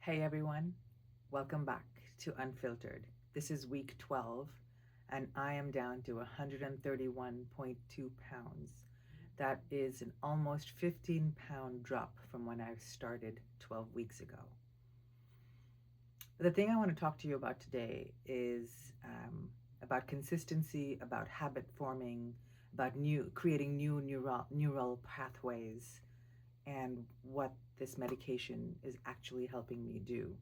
Hey everyone, welcome back to Unfiltered. This is week 12, and I am down to 131.2 pounds. That is an almost 15-pound drop from when I started 12 weeks ago. The thing I want to talk to you about today is about consistency, about habit forming, about creating new neural pathways, and what this medication is actually helping me do.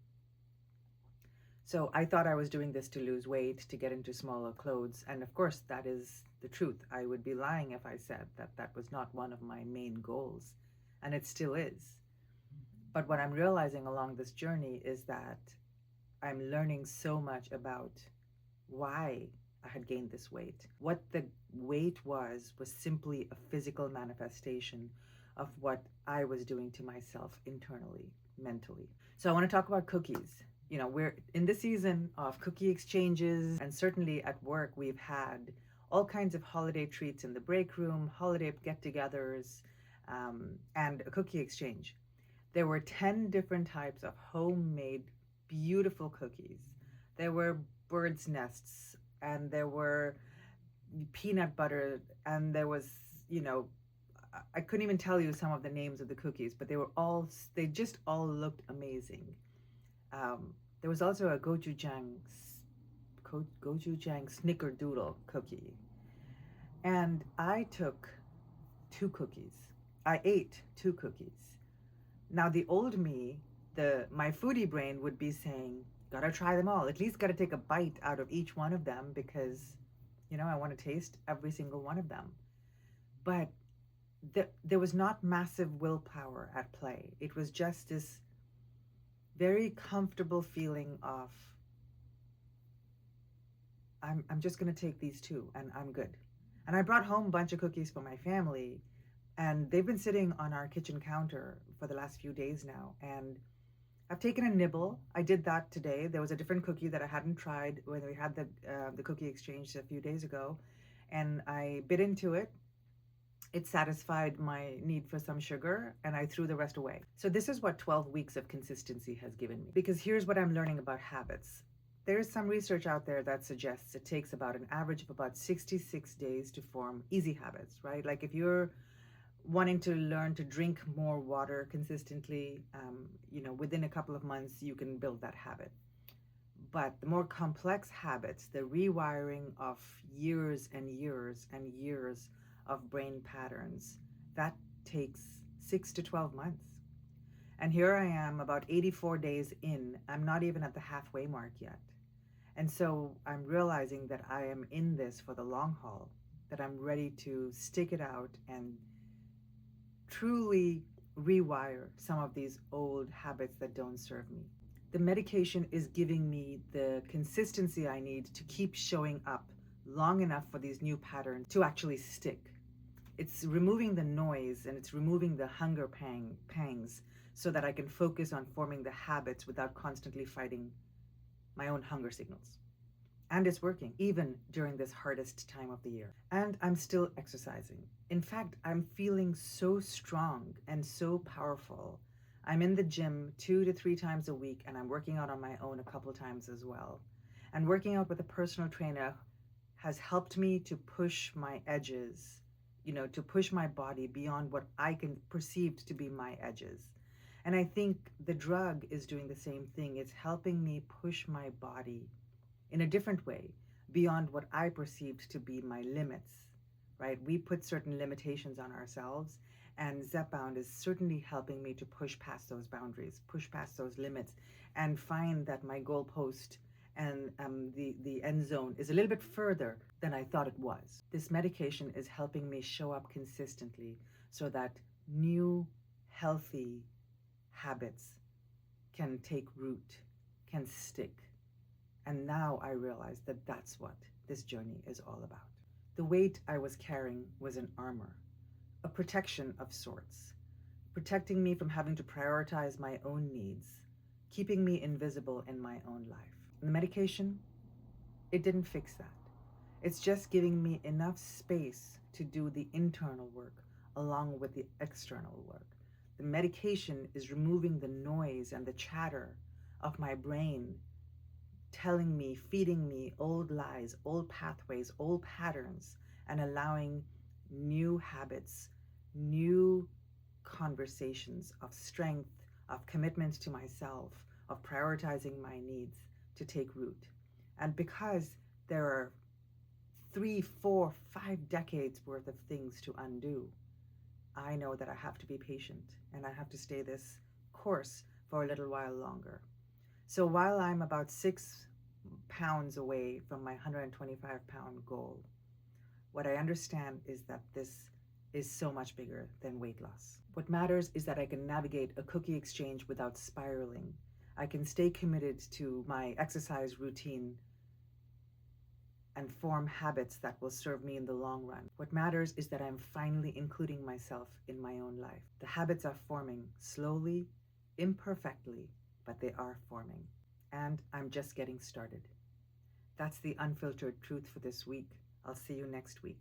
So I thought I was doing this to lose weight, to get into smaller clothes. And of course, that is the truth. I would be lying if I said that that was not one of my main goals. And it still is. But what I'm realizing along this journey is that I'm learning so much about why I had gained this weight. What the weight was simply a physical manifestation of what I was doing to myself internally, mentally. So I want to talk about cookies. You know, we're in the season of cookie exchanges, and certainly at work, we've had all kinds of holiday treats in the break room, holiday get togethers, and a cookie exchange. There were 10 different types of homemade, beautiful cookies. There were bird's nests, and there were peanut butter, and there was, I couldn't even tell you some of the names of the cookies, but they just all looked amazing. There was also a gochujang snickerdoodle cookie. And I took 2 cookies. I ate 2 cookies. Now the old me, my foodie brain would be saying, gotta try them all. At least gotta take a bite out of each one of them because, I want to taste every single one of them. But there was not massive willpower at play. It was just this very comfortable feeling of, I'm just going to take these 2 and I'm good. And I brought home a bunch of cookies for my family, and they've been sitting on our kitchen counter for the last few days now. And I've taken a nibble. I did that today. There was a different cookie that I hadn't tried when we had the cookie exchange a few days ago, and I bit into it. It satisfied my need for some sugar, and I threw the rest away. So this is what 12 weeks of consistency has given me. Because here's what I'm learning about habits. There is some research out there that suggests it takes about an average of about 66 days to form easy habits, right? Like if you're wanting to learn to drink more water consistently, within a couple of months, you can build that habit. But the more complex habits, the rewiring of years and years and years of brain patterns, that takes 6 to 12 months. And here I am about 84 days in. I'm not even at the halfway mark yet. And so I'm realizing that I am in this for the long haul, that I'm ready to stick it out and truly rewire some of these old habits that don't serve me. The medication is giving me the consistency I need to keep showing up long enough for these new patterns to actually stick. It's removing the noise and it's removing the hunger pangs so that I can focus on forming the habits without constantly fighting my own hunger signals. And it's working, even during this hardest time of the year. And I'm still exercising. In fact, I'm feeling so strong and so powerful. I'm in the gym 2 to 3 times a week, and I'm working out on my own a couple times as well. And working out with a personal trainer has helped me to push my edges, to push my body beyond what I can perceive to be my edges. And I think the drug is doing the same thing. It's helping me push my body in a different way beyond what I perceived to be my limits, right? We put certain limitations on ourselves, and Zepbound is certainly helping me to push past those boundaries, push past those limits, and find that my goalpost and the end zone is a little bit further than I thought it was. This medication is helping me show up consistently so that new, healthy habits can take root, can stick. And now I realize that that's what this journey is all about. The weight I was carrying was an armor, a protection of sorts, protecting me from having to prioritize my own needs, keeping me invisible in my own life. And the medication, it didn't fix that. It's just giving me enough space to do the internal work along with the external work. The medication is removing the noise and the chatter of my brain telling me, feeding me old lies, old pathways, old patterns, and allowing new habits, new conversations of strength, of commitment to myself, of prioritizing my needs to take root. And because there are 3, 4, 5 decades worth of things to undo, I know that I have to be patient and I have to stay this course for a little while longer. So while I'm about 6 pounds away from my 125-pound goal, what I understand is that this is so much bigger than weight loss. What matters is that I can navigate a cookie exchange without spiraling. I can stay committed to my exercise routine and form habits that will serve me in the long run. What matters is that I'm finally including myself in my own life. The habits are forming slowly, imperfectly, but they are forming. And I'm just getting started. That's the unfiltered truth for this week. I'll see you next week.